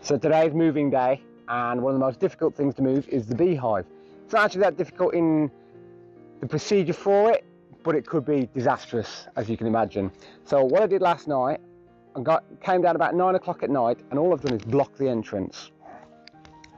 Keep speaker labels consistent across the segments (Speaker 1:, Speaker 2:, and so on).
Speaker 1: So today's moving day, and one of the most difficult things to move is the beehive. It's not actually that difficult in the procedure for it, but it could be disastrous, as you can imagine. So what I did last night, came down about 9 o'clock at night, and all I've done is block the entrance.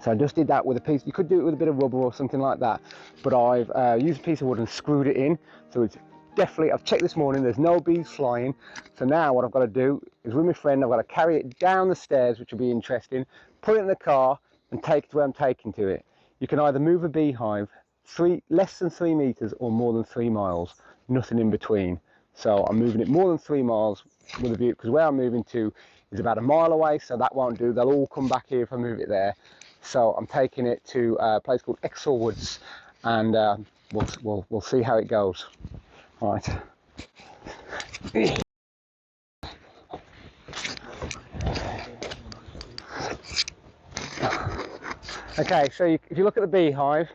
Speaker 1: So I just did that with a piece. You could do it with a bit of rubber or something like that, but I've used a piece of wood and screwed it in. So it's definitely, I've checked this morning, there's no bees flying. So now what I've got to do is, with my friend, I've got to carry it down the stairs, which will be interesting, put it in the car and take it to where I'm taking to it. You can either move a beehive less than 3 meters or more than 3 miles, nothing in between. So I'm moving it more than 3 miles with a view, because where I'm moving to is about a mile away, so that won't do. They'll all come back here if I move it there. So I'm taking it to a place called Exel Woods, and we'll see how it goes. Right. Okay, so if you look at the beehive,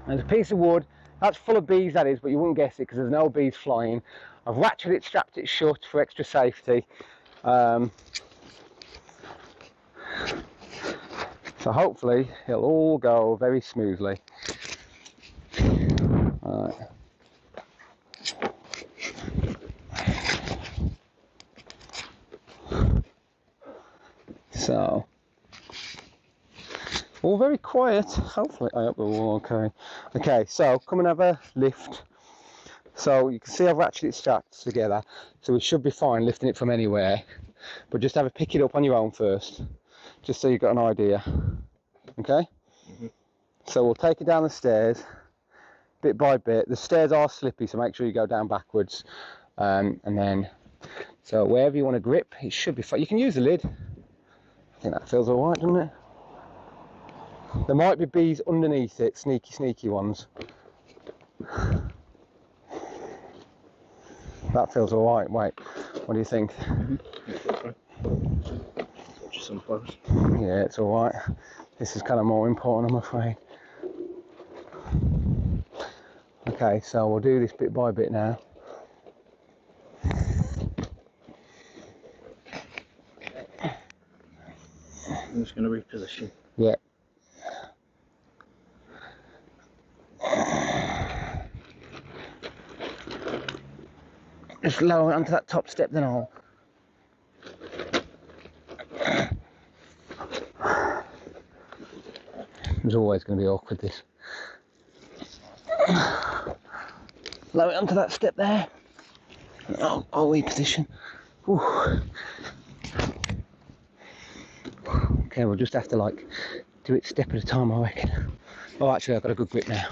Speaker 1: there's a piece of wood that's full of bees, that is, but you wouldn't guess it because there's no bees flying. I've ratcheted it, strapped it shut for extra safety. So hopefully it'll all go very smoothly. Right. So, all very quiet. Hopefully, I hope we're all okay. Okay, so come and have a lift. So you can see I've ratcheted it strapped together, so we should be fine lifting it from anywhere. But just have a pick it up on your own first, just so you've got an idea. Okay? So we'll take it down the stairs, bit by bit. The stairs are slippy, so make sure you go down backwards. And then, so wherever you want to grip, it should be fine. You can use the lid. I think that feels all right, doesn't it? There might be bees underneath it, sneaky ones. That feels all right. Wait, what do you think?
Speaker 2: Just some close.
Speaker 1: Yeah, it's all right. This is kind of more important, I'm afraid. Okay, so we'll do this bit by bit now.
Speaker 2: I'm just going to reposition.
Speaker 1: Yeah. Just lower it onto that top step, then I'll... It's always going to be awkward, this. Lower it onto that step there. I'll reposition. Whew. Okay, we'll just have to like do it step at a time, I reckon. Oh, actually, I've got a good grip now.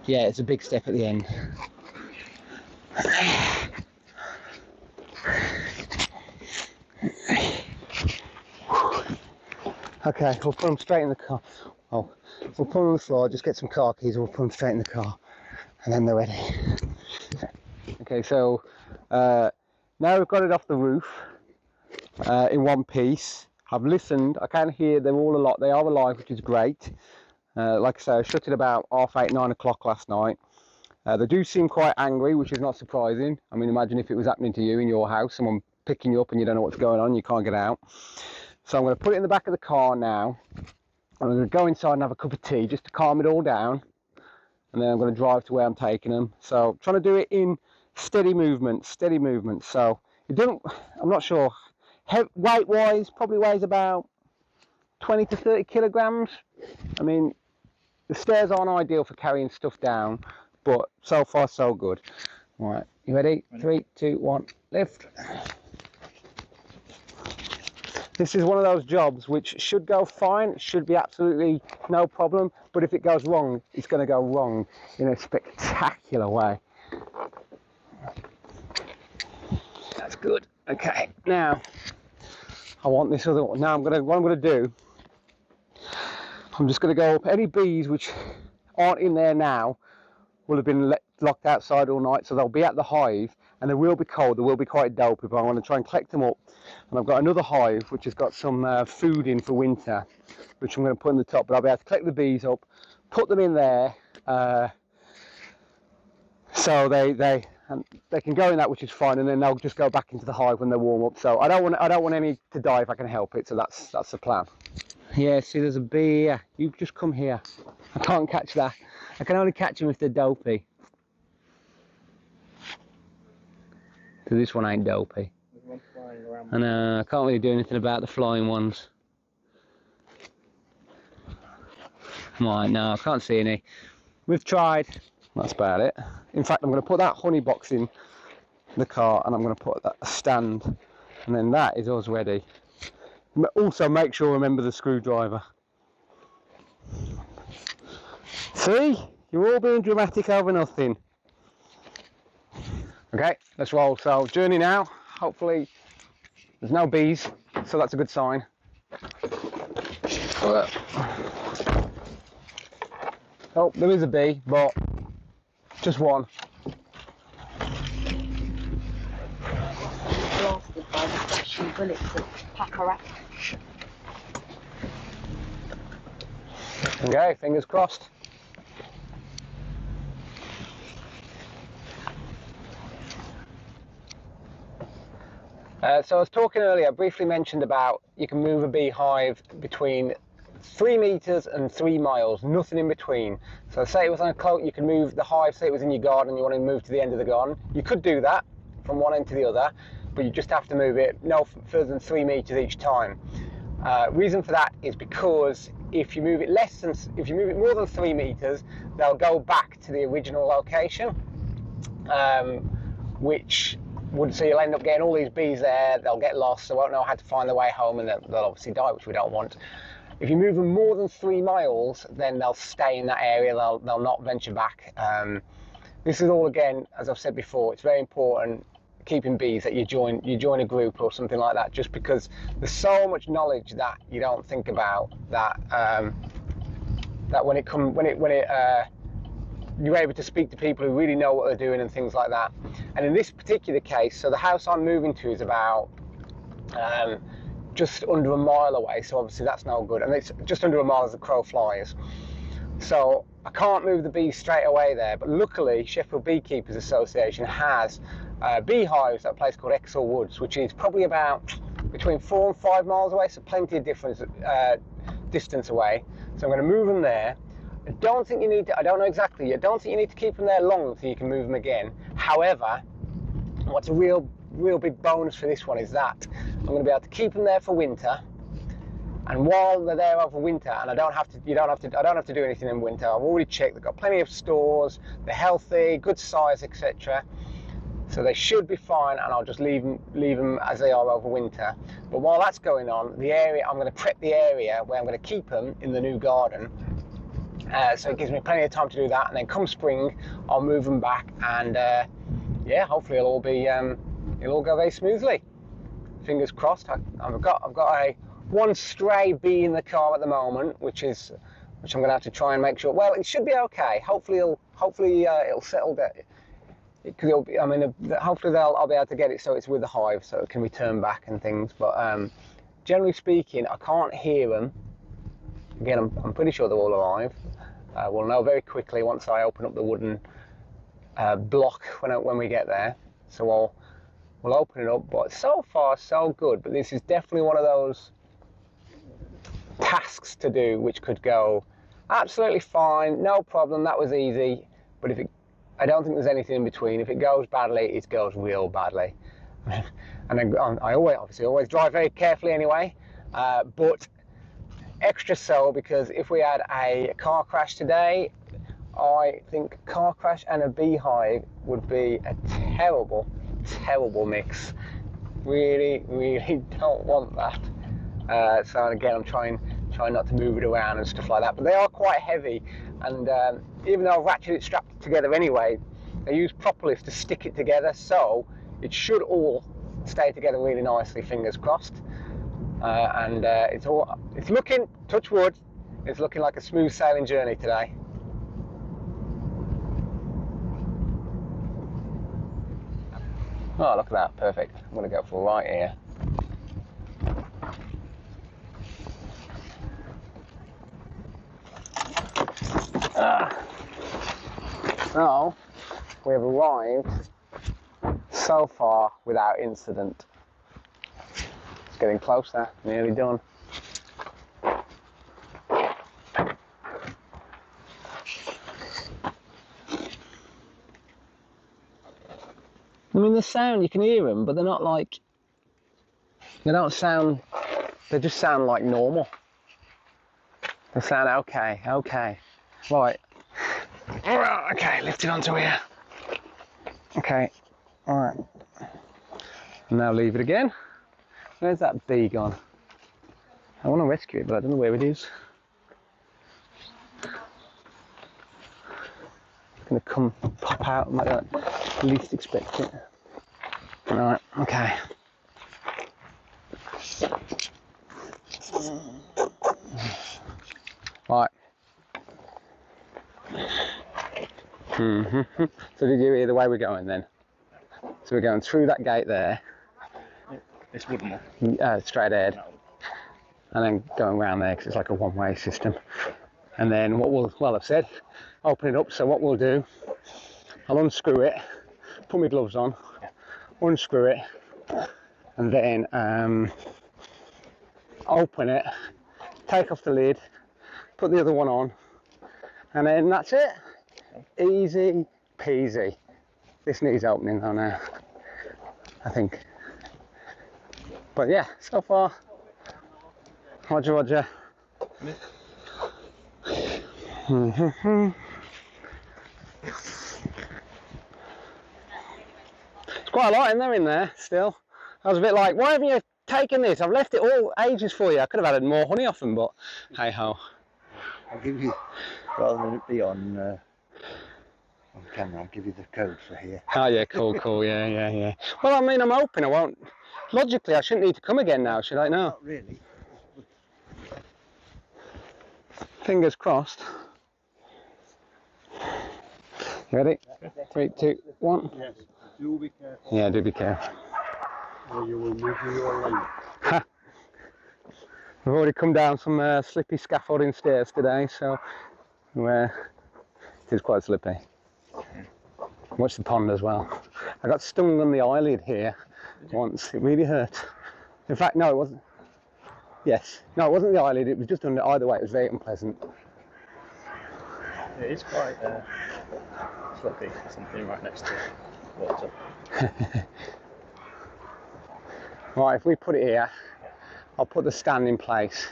Speaker 1: Yeah, it's a big step at the end. Okay, we'll put them straight in the car. Oh, we'll put them on the floor, just get some car keys, and we'll put them straight in the car, and then they're ready. Okay, so now we've got it off the roof in one piece. I've listened, I can hear them all a lot. They are alive, which is great. Like I say, I shut it about 8:30, 9 o'clock last night. They do seem quite angry, which is not surprising. I mean, imagine if it was happening to you in your house, someone picking you up and you don't know what's going on, you can't get out. So I'm going to put it in the back of the car now. I'm going to go inside and have a cup of tea just to calm it all down. And then I'm going to drive to where I'm taking them. So I'm trying to do it in steady movement. So it doesn't, I'm not sure. Weight-wise, probably weighs about 20 to 30 kilograms. I mean, the stairs aren't ideal for carrying stuff down, but so far so good. All right, you ready? 3, 2, 1, lift. This is one of those jobs which should go fine, should be absolutely no problem, but if it goes wrong, it's going to go wrong in a spectacular way. That's good. Okay, now I want this other one. Now what I'm going to do, I'm just going to go up. Any bees which aren't in there now will have been locked outside all night, so they'll be at the hive, and they will be cold, they will be quite dopey, but I want to try and collect them up. And I've got another hive which has got some food in for winter, which I'm going to put in the top, but I'll be able to collect the bees up, put them in there, so they can go in that, which is fine, and then they'll just go back into the hive when they're warm up. So I don't want any to die if I can help it, so that's the plan. Yeah, see, there's a bee here. You just come here. I can't catch that. I can only catch them if they're dopey. So this one ain't dopey.
Speaker 2: There's one flying around.
Speaker 1: And I can't really do anything about the flying ones. Right, no, I can't see any. We've tried. That's about it. In fact, I'm going to put that honey box in the car, and I'm going to put that stand, and then that is us ready. Also, make sure remember the screwdriver. See, you're all being dramatic over nothing. Okay, let's roll. So journey now. Hopefully, there's no bees, so that's a good sign. Oh, there is a bee, but just one.
Speaker 3: Blasted by the flashing bullets of Packarack.
Speaker 1: Okay, fingers crossed. So I was talking earlier, I briefly mentioned about you can move a beehive between 3 meters and 3 miles, nothing in between. So say it was on a coat, you can move the hive, say it was in your garden, you want to move to the end of the garden. You could do that from one end to the other, but you just have to move it no further than 3 meters each time. Reason for that is because if you move it more than 3 meters, they'll go back to the original location, which would, so you'll end up getting all these bees there, they'll get lost, they won't know how to find their way home, and they'll obviously die, which we don't want. If you move them more than 3 miles, then they'll stay in that area, they'll not venture back. This is all, again, as I've said before, it's very important keeping bees that you join a group or something like that, just because there's so much knowledge that you don't think about, that you're able to speak to people who really know what they're doing and things like that. And in this particular case, so the house I'm moving to is about just under a mile away, so obviously that's no good, and it's just under a mile as the crow flies. So I can't move the bees straight away there, but luckily Sheffield Beekeepers Association has beehives at a place called Exhall Woods, which is probably about between 4 and 5 miles away, so plenty of distance away. So I'm going to move them there. I don't think you need to, I don't know exactly, I don't think you need to keep them there long so you can move them again. However, what's a real big bonus for this one is that I'm going to be able to keep them there for winter, and while they're there over winter, and I don't have to do anything in winter. I've already checked, they've got plenty of stores, they're healthy, good size, etc. So they should be fine, and I'll just leave them as they are over winter. But while that's going on, the area, I'm going to prep the area where I'm going to keep them in the new garden. So it gives me plenty of time to do that, and then come spring, I'll move them back, and yeah, hopefully it'll all go very smoothly. Fingers crossed. I've got one stray bee in the car at the moment, which I'm going to have to try and make sure. Well, it should be okay. Hopefully it'll settle down. Hopefully I'll be able to get it so it's with the hive, so it can return back and things. But generally speaking, I can't hear them. Again, I'm pretty sure they're all alive. We'll know very quickly once I open up the wooden block when we get there. So we'll open it up. But so far, so good. But this is definitely one of those tasks to do which could go absolutely fine, no problem, that was easy. But I don't think there's anything in between. If it goes badly, it goes real badly. And I always drive very carefully anyway, but extra so because if we had a car crash today, I think car crash and a beehive would be a terrible, terrible mix. Really, really don't want that. So again, I'm trying not to move it around and stuff like that. But they are quite heavy, and even though I've ratcheted it strapped together anyway, I use propolis to stick it together, so it should all stay together really nicely. Fingers crossed. And it's looking, touch wood, it's looking like a smooth sailing journey today. Oh, look at that, perfect. I'm going to go for right here. So, we have arrived so far without incident. It's getting closer, nearly done. I mean, the sound, you can hear them, but they're not like, they don't sound, they just sound like normal. They sound okay, okay. Right. Alright, okay, lift it onto here. Okay, alright. Now leave it again. Where's that bee gone? I want to rescue it, but I don't know where it is. It's going to come, pop out like that. Least expect it. Alright, okay. Right. So did you hear the way we're going then? So we're going through that gate there.
Speaker 2: This wooden one.
Speaker 1: Straight ahead. And then going around there because it's like a one-way system. And then what we'll, well I've said, open it up. So what we'll do, I'll unscrew it, put my gloves on, unscrew it, and then open it, take off the lid, put the other one on, and then that's it. Easy peasy. This needs opening though now, I think. But yeah, so far, Roger, Roger. It's quite a lot in there still. I was a bit like, why haven't you taken this? I've left it all ages for you. I could have added more honey off them, but hey ho.
Speaker 4: I'll give you, rather than it be on camera, I'll give you the code for here.
Speaker 1: Oh yeah, cool, yeah. Well, I mean, I'm hoping I won't. Logically, I shouldn't need to come again now, should I? No.
Speaker 4: Not really.
Speaker 1: Fingers crossed. You ready? 3, 2, 1.
Speaker 4: Yes, do be careful.
Speaker 1: Yeah, do be careful.
Speaker 4: Or you will measure your length.
Speaker 1: We've already come down some slippy scaffolding stairs today, so it is quite slippy. Watch the pond as well. I got stung on the eyelid here once. It really hurt. In fact, no, it wasn't. Yes, no, it wasn't the eyelid. It was just under. Either way, it was very unpleasant.
Speaker 2: It is quite slippy. Something right next to water.
Speaker 1: Right, if we put it here, I'll put the stand in place.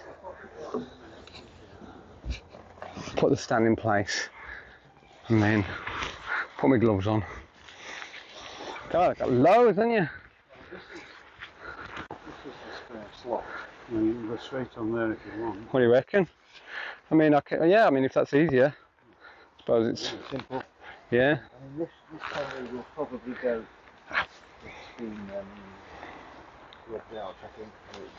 Speaker 1: Put the stand in place, and then put my gloves on. God, I've got loads, haven't you?
Speaker 4: This is the spare slot. You can go straight on there if you want.
Speaker 1: What do you reckon? I mean, yeah, I mean, if that's easier. I suppose it's,
Speaker 4: Simple.
Speaker 1: yeah.
Speaker 4: I mean, this probably will probably go between your belt, I think.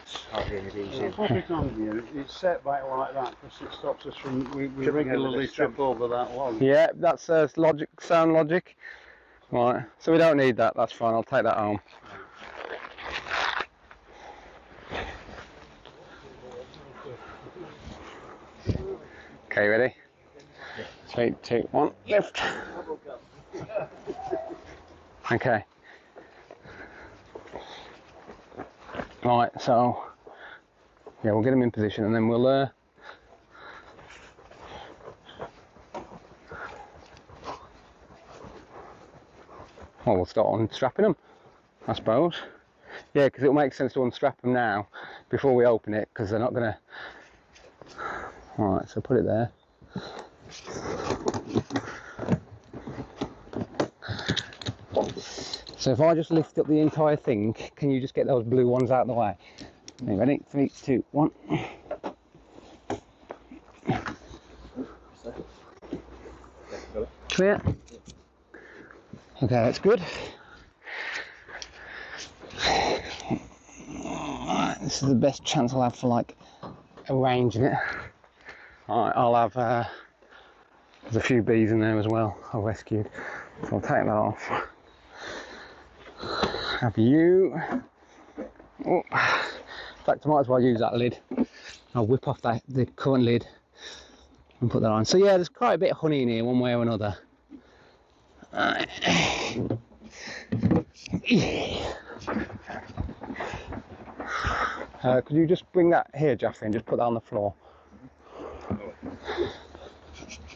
Speaker 4: It's hardly any easier. Pop it on here. It's set back like that because it stops us from. We regularly trip over that log.
Speaker 1: Yeah, that's logic, sound logic. Right, so we don't need that, that's fine, I'll take that home. Okay, ready? 3, 2, 1, lift. Okay. Right, so, yeah, we'll get them in position and then we'll well, we'll start unstrapping them, I suppose. Yeah, because it'll make sense to unstrap them now before we open it, because they're not going to. Alright, so put it there. So if I just lift up the entire thing, can you just get those blue ones out of the way? Are you ready? 3, 2, 1. Clear? Okay, that's good. Alright, this is the best chance I'll have for like arranging it. Alright, I'll have there's a few bees in there as well I've rescued, so I'll take that off. have you. Oh. In fact, I might as well use that lid. I'll whip off the current lid and put that on. So yeah, there's quite a bit of honey in here one way or another. Could you just bring that here, Jaffrey, and just put that on the floor?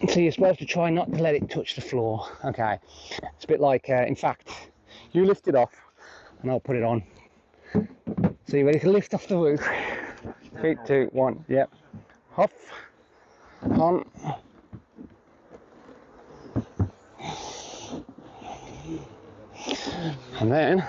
Speaker 1: So you're supposed to try not to let it touch the floor. Okay. It's a bit like, in fact, you lift it off and I'll put it on. So you ready to lift off the roof? 3, 2, 1, yep. Off, on. And then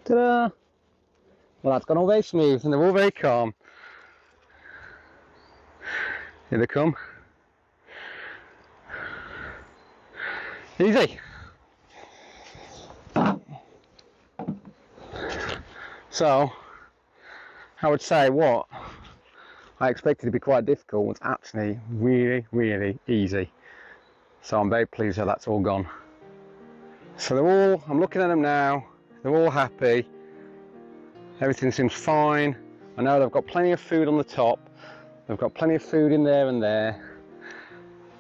Speaker 1: ta-da! Well, that's gone all very smooth and they're all very calm. Here they come. Easy. So, I would say what I expected to be quite difficult was actually really, really easy. So I'm very pleased how that's all gone. So they're all, I'm looking at them now, they're all happy. Everything seems fine. I know they've got plenty of food on the top. They've got plenty of food in there and there.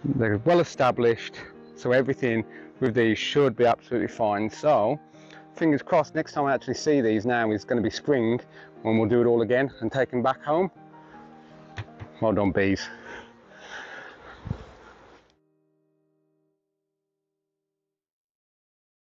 Speaker 1: They're well established. So everything with these should be absolutely fine. So fingers crossed, next time I actually see these now is going to be spring when we'll do it all again and take them back home. Well done, bees.